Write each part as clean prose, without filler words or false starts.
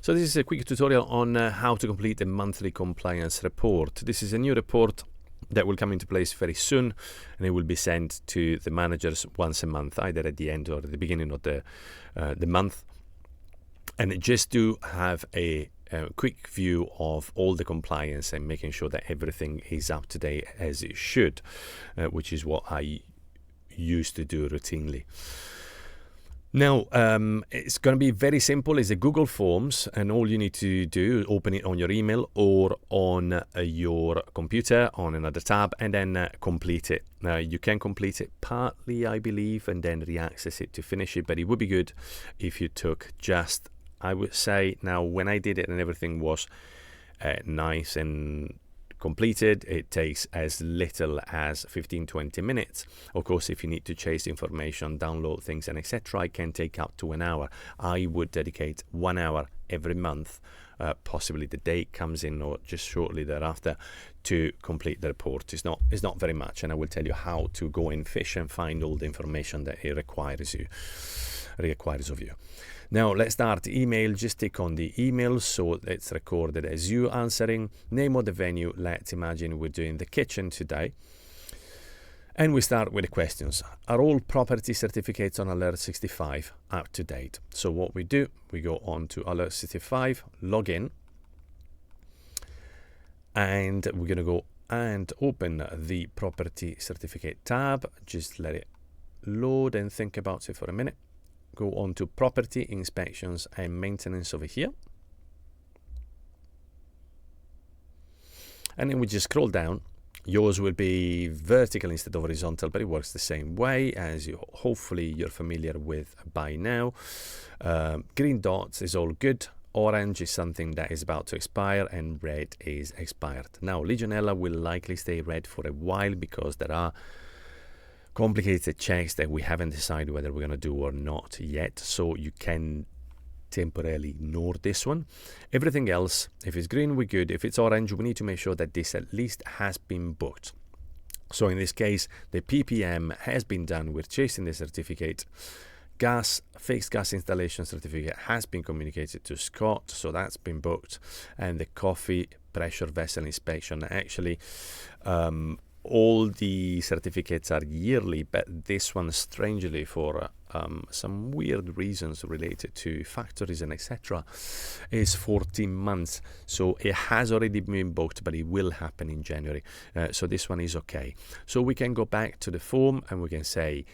So this is a quick tutorial on how to complete a monthly compliance report. This is a new report that will come into place very soon, and it will be sent to the managers once a month, either at the end or at the beginning of the month. And just to have a quick view of all the compliance and making sure that everything is up to date as it should, which is what I used to do routinely. Now, it's going to be very simple. It's a Google Forms, and all you need to do is open it on your email or on your computer on another tab, and then complete it. Now, you can complete it partly, I believe, and then re-access it to finish it, but it would be good if you took just, I would say, now when I did it and everything was nice and completed, it takes as little as 15-20 minutes. Of course, if you need to chase information, download things, and etc., it can take up to an hour. I would dedicate 1 hour every month, possibly the date comes in or just shortly thereafter, to complete the report. It's not very much, and I will tell you how to go and fish and find all the information that it requires of you. Now let's start email. Just click on the email so it's recorded as you answering. Name of the venue, let's imagine we're doing the kitchen today. And we start with the questions. Are all property certificates on Alert 65 up to date? So what we do, we go on to Alert 65, log in, and we're going to go and open the property certificate tab. Just let it load and think about it for a minute. Go on to property inspections and maintenance over here, and then we just scroll down. Yours will be vertical instead of horizontal, but it works the same way, as you hopefully you're familiar with by now. Green dots is all good. Orange is something that is about to expire, and red is expired. Now Legionella will likely stay red for a while because there are complicated checks that we haven't decided whether we're going to do or not yet, so you can temporarily ignore this one. Everything else, if it's green, we're good. If it's orange, we need to make sure that this at least has been booked. So in this case, the PPM has been done. We're chasing the certificate. Fixed gas installation certificate has been communicated to Scott, so that's been booked. And the coffee pressure vessel inspection, actually, all the certificates are yearly, but this one, strangely, for some weird reasons related to factories and etc., is 14 months. So it has already been booked, but it will happen in January. So this one is okay. So we can go back to the form and we can say,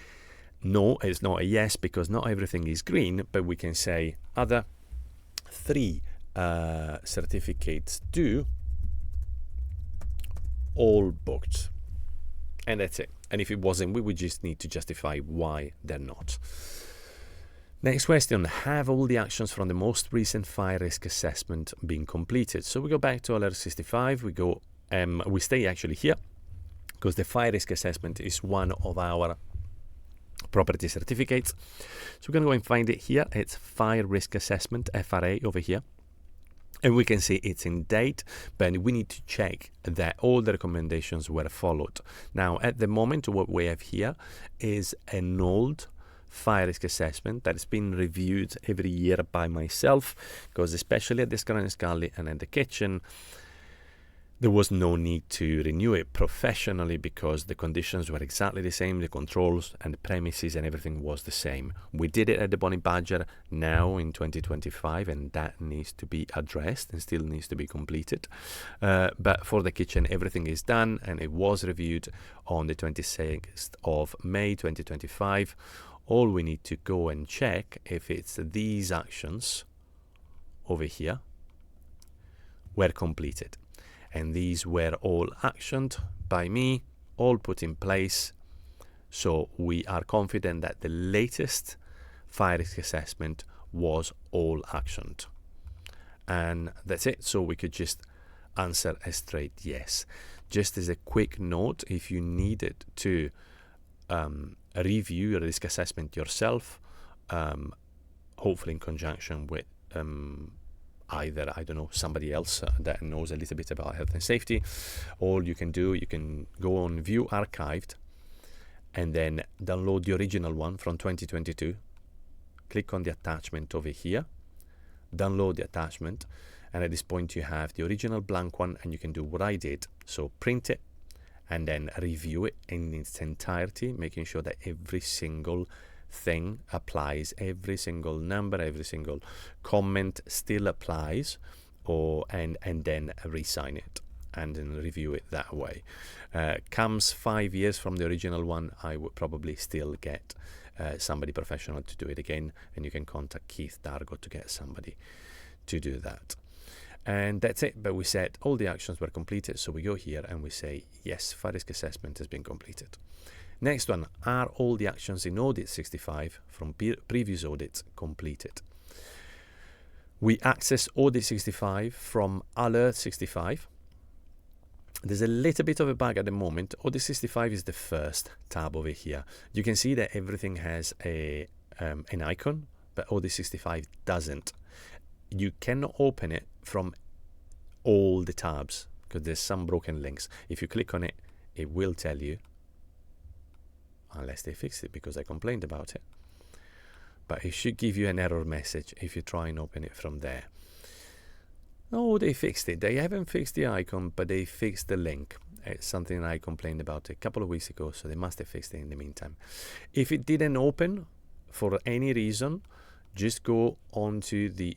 no, it's not a yes because not everything is green, but we can say other 3 certificates due, all booked. And that's it. And if it wasn't, we would just need to justify why they're not. Next question. Have all the actions from the most recent fire risk assessment been completed? So we go back to Alert 65. We stay actually here because the fire risk assessment is one of our property certificates. So we're going to go and find it here. It's fire risk assessment, FRA, over here. And we can see it's in date, but we need to check that all the recommendations were followed. Now, at the moment, what we have here is an old fire risk assessment that has been reviewed every year by myself, because especially at the Scala Scully and at the kitchen, there was no need to renew it professionally because the conditions were exactly the same, the controls and the premises and everything was the same. We did it at the Bonnie Badger now in 2025, and that needs to be addressed and still needs to be completed. But for the kitchen, everything is done, and it was reviewed on the 26th of May 2025. All we need to go and check if it's these actions over here were completed. And these were all actioned by me, all put in place. So we are confident that the latest fire risk assessment was all actioned. And that's it. So we could just answer a straight yes. Just as a quick note, if you needed to review your risk assessment yourself, hopefully in conjunction with either, I don't know, somebody else that knows a little bit about health and safety, all you can do, you can go on View Archived and then download the original one from 2022. Click on the attachment over here. download the attachment, and at this point you have the original blank one, and you can do what I did. So print it and then review it in its entirety, making sure that every single thing applies, every single number, every single comment still applies, and then re-sign it and then review it that way. Comes 5 years from the original one, I would probably still get somebody professional to do it again, and you can contact Keith Dargo to get somebody to do that. And that's it. But we said all the actions were completed, so we go here and we say yes, fire risk assessment has been completed. Next one, are all the actions in audit 65 from previous audits completed? We access audit 65 from alert 65. There's a little bit of a bug at the moment. Audit 65 is the first tab over here. You can see that everything has an icon, but Audit 65 doesn't. You cannot open it from all the tabs because there's some broken links. If you click on it, it will tell you, unless they fixed it because I complained about it. But it should give you an error message if you try and open it from there. Oh, they fixed it. They haven't fixed the icon, but they fixed the link. It's something I complained about a couple of weeks ago, so they must have fixed it in the meantime. If it didn't open for any reason, just go onto the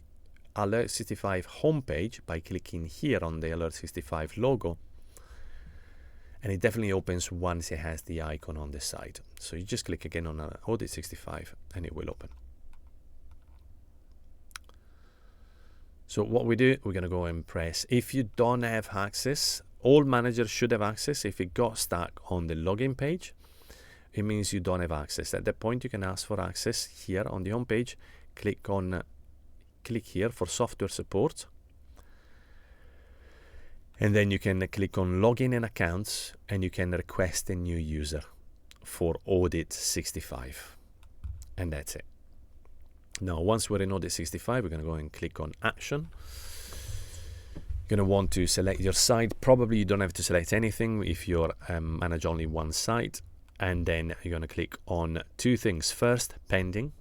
Alert 65 homepage by clicking here on the Alert 65 logo, and it definitely opens once it has the icon on the side. So you just click again on Audit 65 and it will open. So what we do, we're going to go and press, if you don't have access, all managers should have access. If it got stuck on the login page, it means you don't have access. At that point, you can ask for access here on the home page. Click here for software support. And then you can click on login and accounts, and you can request a new user for Audit 65. And that's it. Now, once we're in Audit 65, we're going to go and click on Action. You're going to want to select your site. Probably you don't have to select anything if you manage only one site. And then you're going to click on two things. First, pending,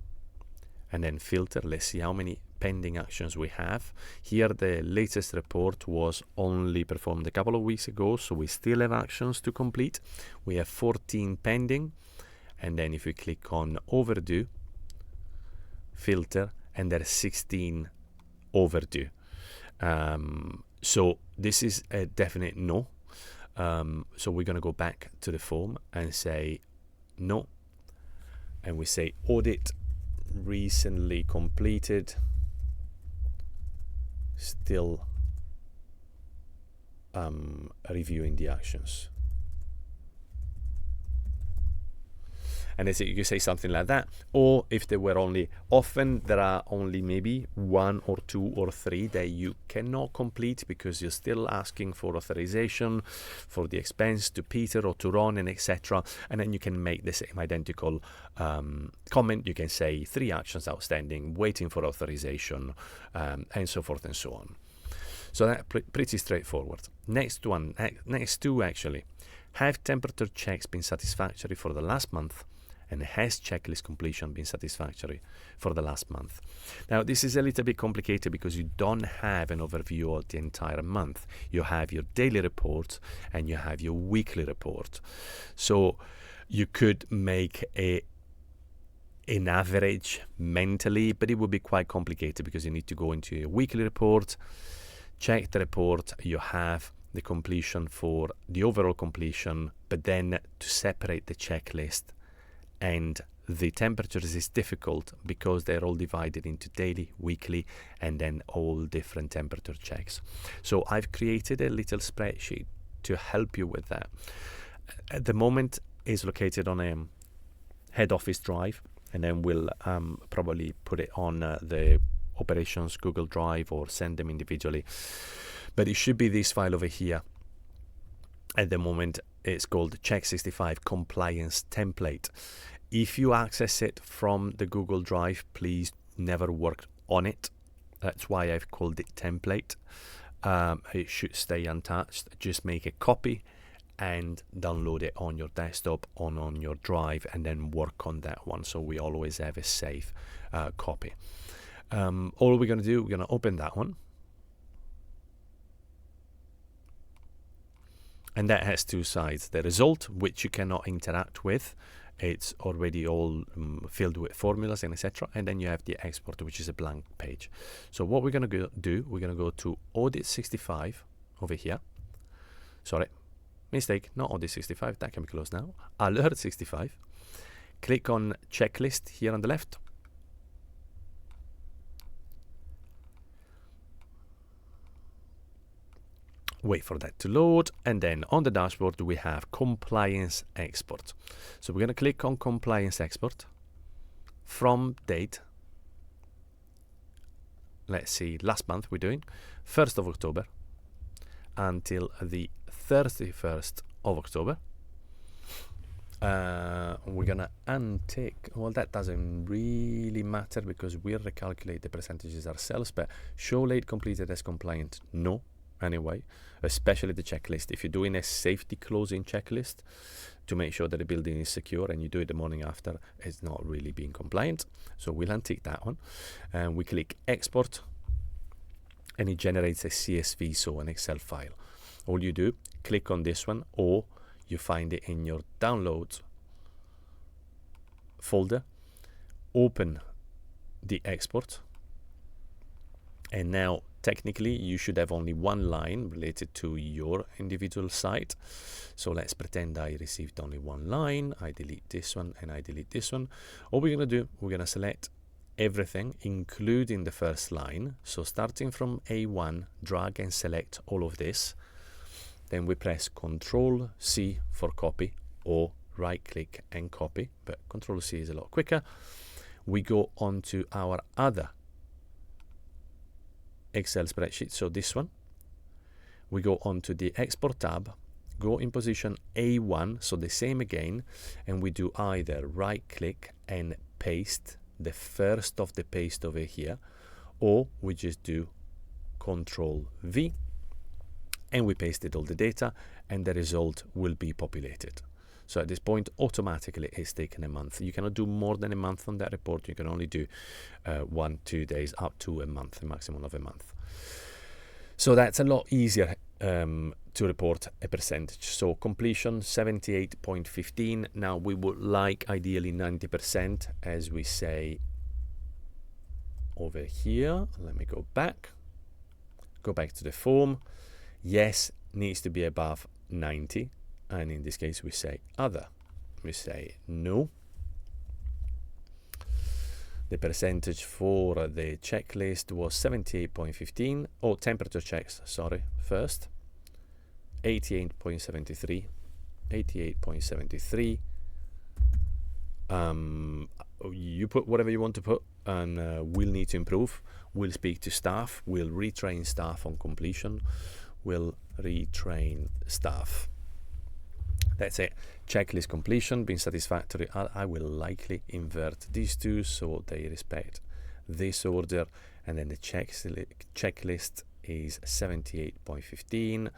and then filter. Let's see how many pending actions we have. Here, the latest report was only performed a couple of weeks ago, so we still have actions to complete. We have 14 pending. And then if we click on overdue, filter, and there's 16 overdue. So this is a definite no. So we're going to go back to the form and say no, and we say audit recently completed, still reviewing the actions. And you can say something like that. Or if there were only, often there are only maybe 1 or 2 or 3 that you cannot complete because you're still asking for authorization for the expense to Peter or to Ron and etc. And then you can make the same identical comment. You can say 3 actions outstanding, waiting for authorization, and so forth and so on. So that's pretty straightforward. Next two actually. Have temperature checks been satisfactory for the last month? And has checklist completion been satisfactory for the last month? Now, this is a little bit complicated because you don't have an overview of the entire month. You have your daily report and you have your weekly report. So you could make an average mentally, but it would be quite complicated because you need to go into your weekly report, check the report, you have the completion for the overall completion, but then to separate the checklist and the temperatures is difficult because they're all divided into daily, weekly, and then all different temperature checks. So I've created a little spreadsheet to help you with that. At the moment, it's located on a head office drive, and then we'll probably put it on the operations Google Drive or send them individually. But it should be this file over here. At the moment, it's called Check65 Compliance Template. If you access it from the Google Drive, please never work on it. That's why I've called it template. It should stay untouched. Just make a copy and download it on your desktop or on your drive and then work on that one. So we always have a safe copy. All we're going to do, we're going to open that one. And that has two sides. The result, which you cannot interact with. It's already all filled with formulas and etc. And then you have the export, which is a blank page. So what we're going to do, we're going to go to Audit 65 over here. Sorry, mistake, not Audit 65. That can be closed now. Alert 65. Click on Checklist here on the left. Wait for that to load, and then on the dashboard we have Compliance Export. So we're going to click on Compliance Export from date. Let's see, last month we're doing 1st of October until the 31st of October. We're gonna untick, well, that doesn't really matter because we'll recalculate the percentages ourselves, but show late completed as compliant, no. Anyway, especially the checklist. If you're doing a safety closing checklist to make sure that the building is secure and you do it the morning after, it's not really being compliant. So we'll untick that one. And we click export and it generates a CSV, so an Excel file. All you do, click on this one, or you find it in your downloads folder, open the export, and now technically you should have only one line related to your individual site. So let's pretend I received only one line. I delete this one and I delete this one. All we're going to do, we're going to select everything including the first line. So starting from A1, drag and select all of this. Then we press Control C for copy, or right click and copy, but Control C is a lot quicker. We go on to our other Excel spreadsheet, so this one. We go on to the Export tab, go in position A1, so the same again, and we do either right click and paste the first of the paste over here, or we just do Control V and we pasted all the data, and the result will be populated. So at this point, automatically it's taken a month. You cannot do more than a month on that report. You can only do 1-2 days, up to a month, a maximum of a month. So that's a lot easier to report a percentage. So completion 78.15. Now we would like ideally 90%, as we say over here. Let me go back to the form. Yes, needs to be above 90. And in this case we say other, we say no. The percentage for the checklist was 78.15, or temperature checks, sorry, first 88.73, 88.73. You put whatever you want to put, and we'll need to improve. We'll speak to staff, we'll retrain staff on completion, we'll retrain staff. That's it. Checklist completion being satisfactory. I will likely invert these two so they respect this order, and then the checklist is 78.15,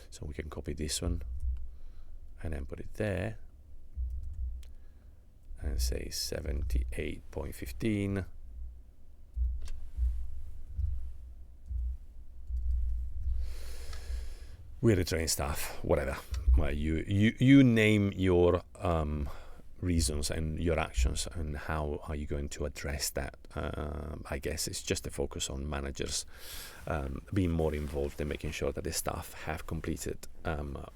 so we can copy this one and then put it there and say 78.15. We retrain staff, whatever. Well, you name your reasons and your actions, and how are you going to address that. I guess it's just a focus on managers being more involved in making sure that the staff have completed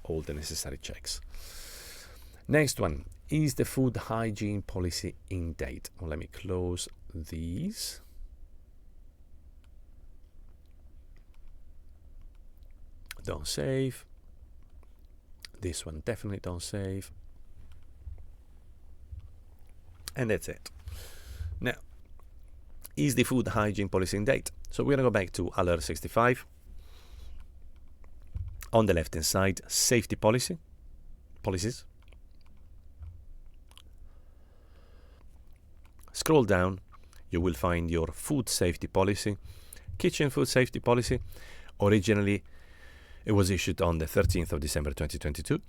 all the necessary checks. Next one, is the food hygiene policy in date? Well, let me close these. Don't save. This one definitely don't save. And that's it. Now, is the food hygiene policy in date? So we're going to go back to Alert 65. On the left hand side, safety policies. Scroll down, you will find your food safety policy, kitchen food safety policy. Originally, it was issued on the 13th of December 2022,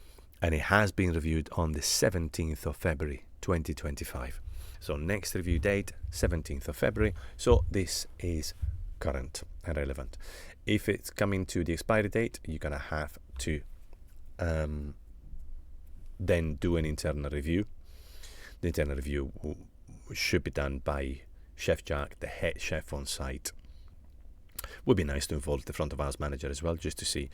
and it has been reviewed on the 17th of February 2025. So next review date, 17th of February. So this is current and relevant. If it's coming to the expiry date, you're going to have to then do an internal review. The internal review should be done by Chef Jack, the head chef on site. Would be nice to involve the front of house manager as well, just to see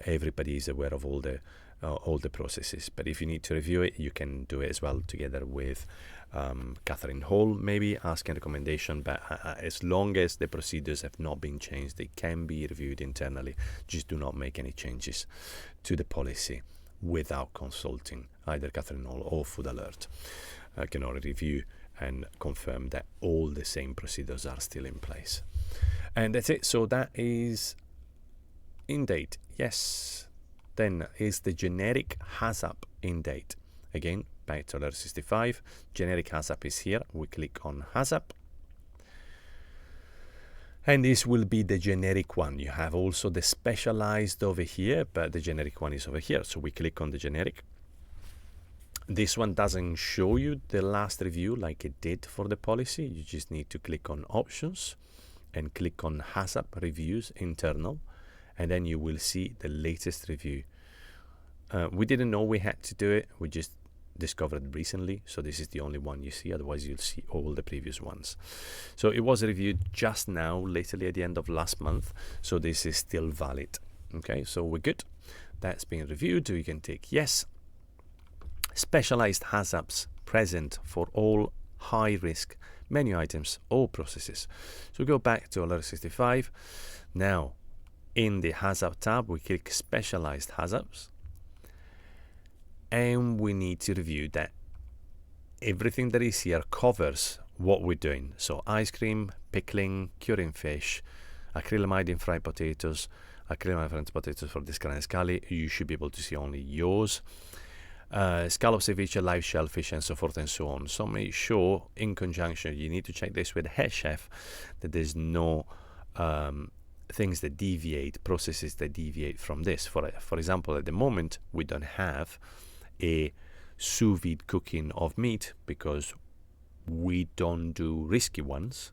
everybody is aware of all the processes. But if you need to review it, you can do it as well together with Catherine Hall, maybe asking recommendation. But as long as the procedures have not been changed, they can be reviewed internally. Just do not make any changes to the policy without consulting either Catherine Hall or Food Alert. I can already review and confirm that all the same procedures are still in place. And that's it. So that is in date. Yes. Then is the generic HACCP in date. Again, back to alert 65. Generic HACCP is here. We click on HACCP. And this will be the generic one. You have also the specialized over here, but the generic one is over here. So we click on the generic. This one doesn't show you the last review like it did for the policy. You just need to click on options and click on HACCP reviews internal, and then you will see the latest review. We didn't know we had to do it. We just discovered recently, so this is the only one you see. Otherwise you'll see all the previous ones. So it was reviewed just now, literally at the end of last month, so this is still valid. Okay, so we're good. That's been reviewed. We can tick yes. Specialized HACCPs present for all high risk menu items or processes. So go back to alert 65. Now in the HACCP tab we click specialized HACCPs, and we need to review that everything that is here covers what we're doing. So ice cream, pickling, curing fish, acrylamide in fried potatoes, acrylamide fried potatoes for this kind of scali. You should be able to see only yours. Scallops, ceviche, live shellfish, and so forth and so on. So make sure, in conjunction, you need to check this with the head chef, that there's no things that deviate, processes that deviate from this. For example, at the moment, we don't have a sous vide cooking of meat because we don't do risky ones.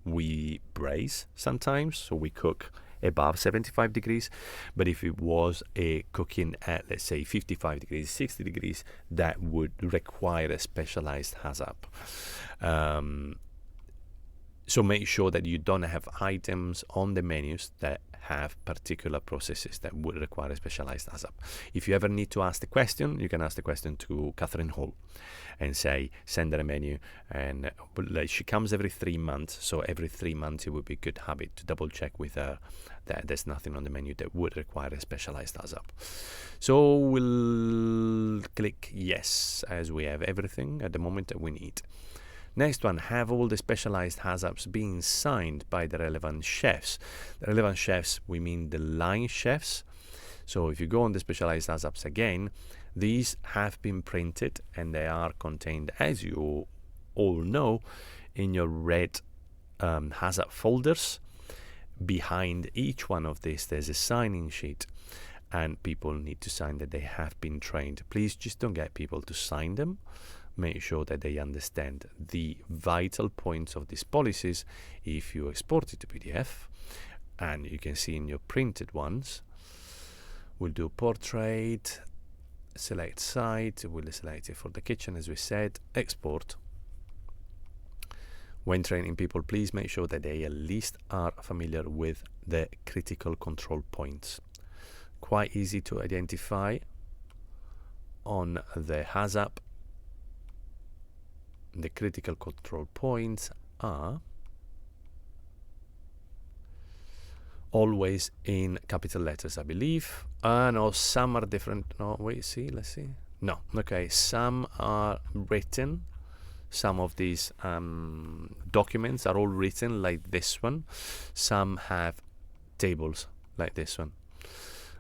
We braise sometimes, so we cook above 75 degrees, but if it was a cooking at, let's say, 55 degrees, 60 degrees, that would require a specialized HACCP. So make sure that you don't have items on the menus that have particular processes that would require a specialized HACCP. If you ever need to ask the question, you can ask the question to Catherine Hall and say, send her a menu, and she comes every 3 months, so every 3 months it would be a good habit to double check with her that there's nothing on the menu that would require a specialized HACCP. So we'll click yes, as we have everything at the moment that we need. Next one, have all the specialized HACCPs being signed by the relevant chefs. The relevant chefs, we mean the line chefs. So if you go on the specialized HACCPs again, these have been printed and they are contained, as you all know, in your red HACCP folders. Behind each one of these, there's a signing sheet, and people need to sign that they have been trained. Please just don't get people to sign them. Make sure that they understand the vital points of these policies. If you export it to PDF, and you can see in your printed ones, we'll do portrait, select site, we'll select it for the kitchen as we said, export. When training people, please make sure that they at least are familiar with the critical control points. Quite easy to identify on the HACCP. The critical control points are always in capital letters, I believe. No, some are different. No, wait, see, let's see. No, okay, some are written. Some of these documents are all written like this one. Some have tables like this one.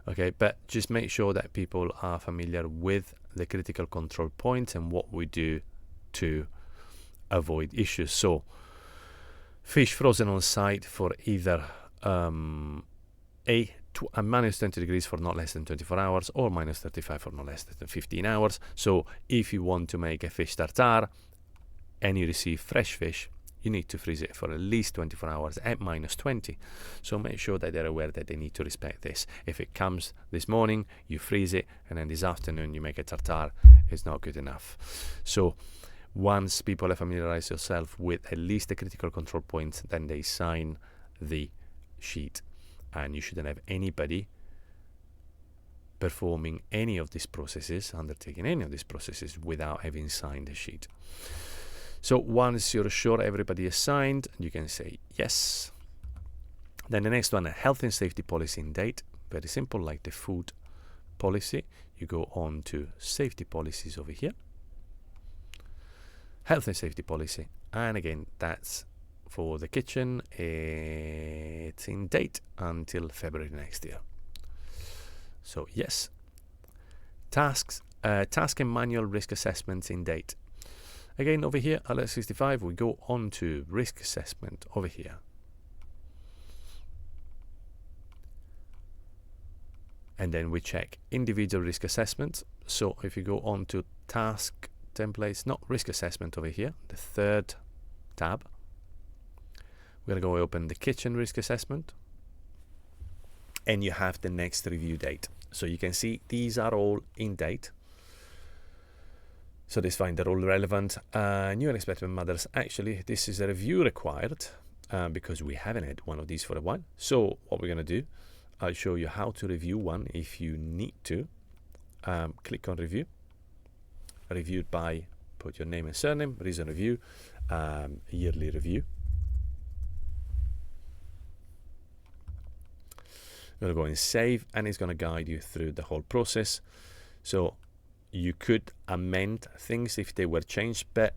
Okay, but just make sure that people are familiar with the critical control points and what we do to avoid issues. So fish frozen on site for either minus 20 degrees for not less than 24 hours or minus 35 for not less than 15 hours. So if you want to make a fish tartare, and you receive fresh fish, you need to freeze it for at least 24 hours at -20. So make sure that they're aware that they need to respect this. If it comes this morning, you freeze it, and then this afternoon you make a tartare, it's not good enough. So once people have familiarized themselves with at least the critical control points, then they sign the sheet, and you shouldn't have anybody performing any of these processes, undertaking any of these processes without having signed the sheet. So once you're sure everybody is signed, you can say yes. Then the next one, a health and safety policy in date. Very simple, like the food policy. You go on to safety policies over here. Health and safety policy. And again, that's for the kitchen. It's in date until February next year. So yes. Task and manual risk assessments in date. Again, over here, alert 65, we go on to risk assessment over here. And then we check individual risk assessment. So if you go on to task templates, not risk assessment over here, the third tab, we're going to go open the kitchen risk assessment. And you have the next review date. So you can see these are all in date. So this fine, they're all relevant. New and expectant mothers, actually, this is a review required because we haven't had one of these for a while. So what we're going to do, I'll show you how to review one if you need to. Click on review. Reviewed by, put your name and surname, reason review, yearly review. You're going to go and save, and it's going to guide you through the whole process. So you could amend things if they were changed, but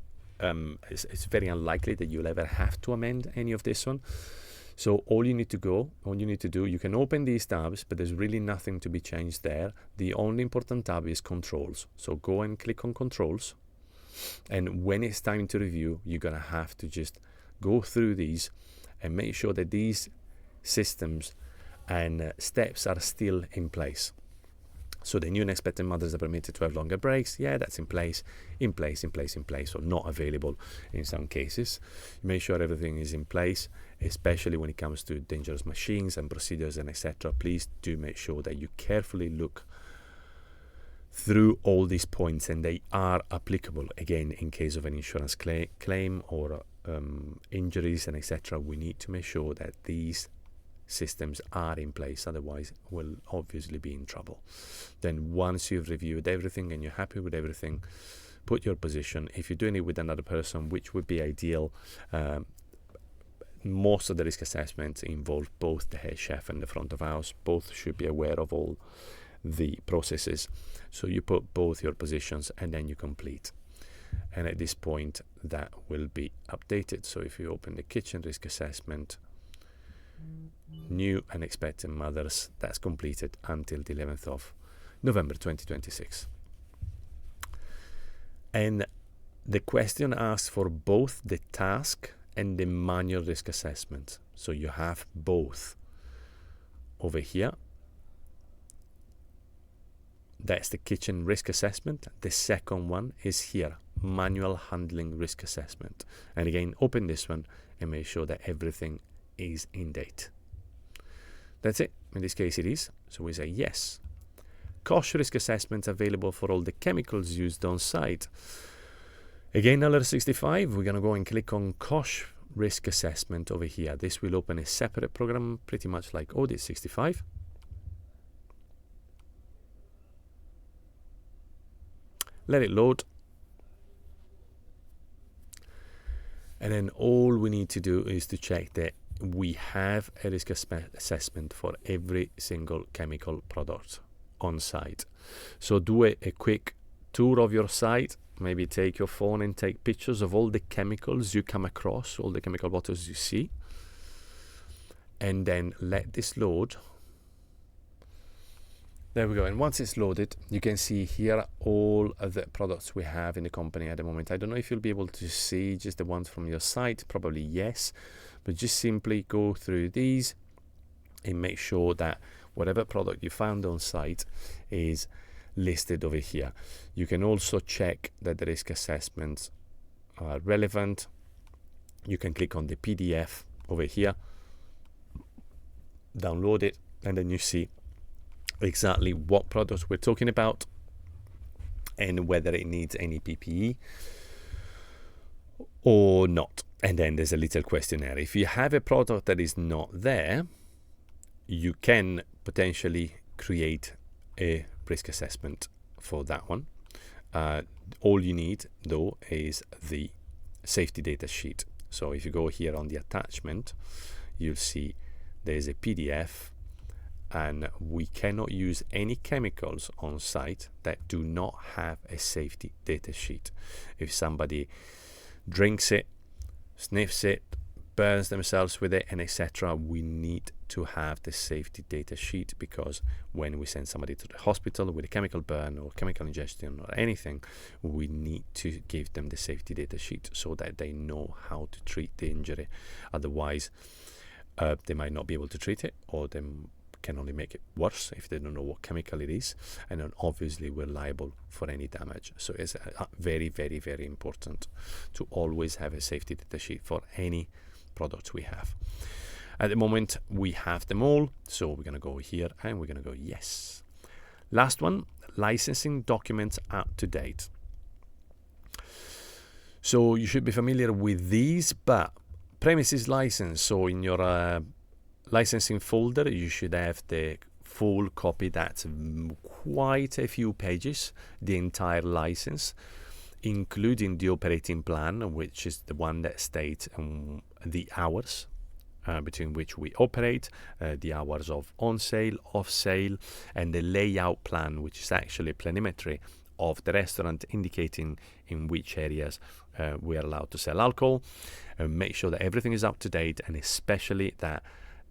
it's very unlikely that you'll ever have to amend any of this one. So all you need to do, you can open these tabs, but there's really nothing to be changed there. The only important tab is controls. So go and click on controls. And when it's time to review, you're going to have to just go through these and make sure that these systems and steps are still in place. So the new and expectant mothers are permitted to have longer breaks. Yeah, that's in place, or not available in some cases. Make sure everything is in place, especially when it comes to dangerous machines and procedures and etc. Please do make sure that you carefully look through all these points and they are applicable. Again, in case of an insurance claim or injuries and etc. We need to make sure that these systems are in place, otherwise we'll obviously be in trouble. Then once you've reviewed everything and you're happy with everything, put your position. If you're doing it with another person, which would be ideal, most of the risk assessments involve both the head chef and the front of house. Both should be aware of all the processes. So you put both your positions and then you complete. And at this point that will be updated. So if you open the kitchen risk assessment, new and expectant mothers, that's completed until the 11th of November 2026. And the question asks for both the task and the manual risk assessment. So you have both over here. That's the kitchen risk assessment. The second one is here, manual handling risk assessment. And again, open this one and make sure that everything is in date. That's it. In this case it is. So we say yes. COSHH risk assessment available for all the chemicals used on site. Again, alert 65, we're going to go and click on COSHH risk assessment over here. This will open a separate program, pretty much like Audit 65. Let it load. And then all we need to do is to check that we have a risk assessment for every single chemical product on site. So do a quick tour of your site. Maybe take your phone and take pictures of all the chemicals you come across, all the chemical bottles you see. And then let this load. There we go. And once it's loaded, you can see here all of the products we have in the company at the moment. I don't know if you'll be able to see just the ones from your site. Probably yes. But just simply go through these and make sure that whatever product you found on site is listed over here. You can also check that the risk assessments relevant, you can click on the PDF over here, download it, and then you see exactly what products we're talking about and whether it needs any PPE or not. And then there's a little questionnaire. If you have a product that is not there, you can potentially create a risk assessment for that one. All you need, though, is the safety data sheet. So if you go here on the attachment, you'll see there's a PDF, and we cannot use any chemicals on site that do not have a safety data sheet. If somebody drinks it, sniffs it, burns themselves with it, and etc., we need to have the safety data sheet, because when we send somebody to the hospital with a chemical burn or chemical ingestion or anything, we need to give them the safety data sheet so that they know how to treat the injury. Otherwise, they might not be able to treat it, or they can only make it worse if they don't know what chemical it is, and then obviously we're liable for any damage. So it's very, very, very important to always have a safety data sheet for any products we have. At the moment we have them all, so we're going to go here and we're going to go yes. Last one, licensing documents up to date. So you should be familiar with these, but premises license, so in your licensing folder you should have the full copy. That's quite a few pages, the entire license, including the operating plan, which is the one that states the hours between which we operate, the hours of on sale, off sale, and the layout plan, which is actually a planimetry of the restaurant indicating in which areas we are allowed to sell alcohol. Make sure that everything is up to date, and especially that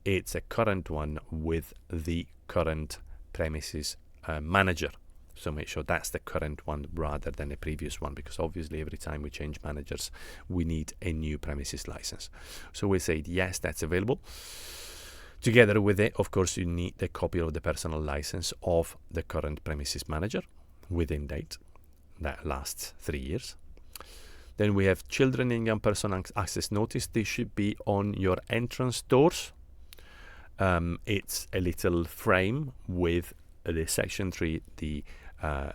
it's a current one with the current premises manager. So make sure that's the current one rather than a previous one, because obviously every time we change managers we need a new premises license. So we say yes, that's available. Together with it, of course, you need the copy of the personal license of the current premises manager within date. That lasts 3 years. Then we have children and young person access notice. This should be on your entrance doors. It's a little frame with the section 3, the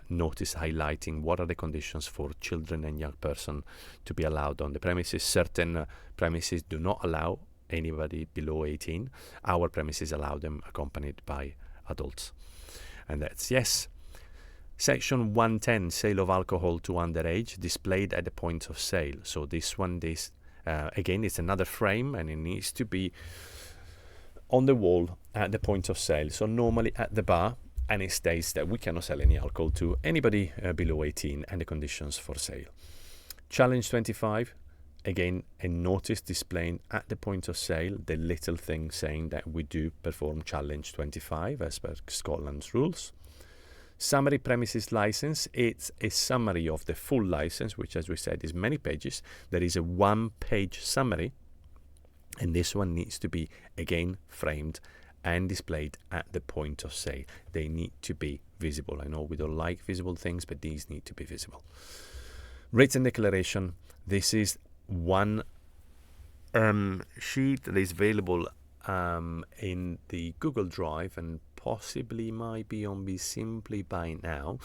notice highlighting what are the conditions for children and young person to be allowed on the premises. Certain premises do not allow anybody below 18. Our premises allow them accompanied by adults. And that's yes. Section 110, sale of alcohol to underage, displayed at the point of sale. So this one, again, it's another frame, and it needs to be on the wall at the point of sale. So normally at the bar, and it states that we cannot sell any alcohol to anybody below 18 and the conditions for sale. Challenge 25, again, a notice displaying at the point of sale, the little thing saying that we do perform Challenge 25 as per Scotland's rules. Summary premises license, it's a summary of the full license, which, as we said, is many pages. There is a one-page summary, and this one needs to be, again, framed and displayed at the point of sale. They need to be visible. I know we don't like visible things, but these need to be visible. Written declaration, this is one sheet that is available in the Google Drive, and possibly might be on Simply by now,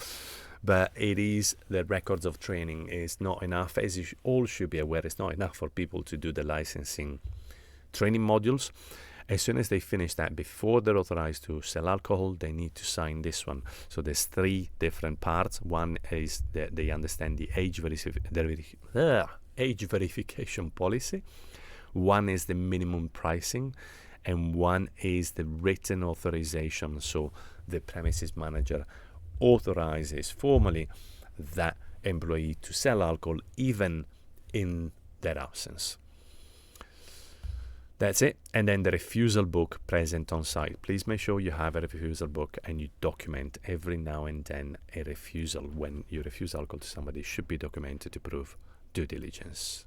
but it is the records of training. Is not enough, as you all should be aware. It's not enough for people to do the licensing training modules. As soon as they finish that, before they're authorized to sell alcohol, they need to sign this one. So there's 3 different parts. One is that they understand the age verification policy. One is the minimum pricing, and one is the written authorization. So the premises manager authorizes formally that employee to sell alcohol even in their absence. That's it. And then the refusal book present on site. Please make sure you have a refusal book and you document every now and then a refusal. When you refuse alcohol to somebody, it should be documented to prove due diligence.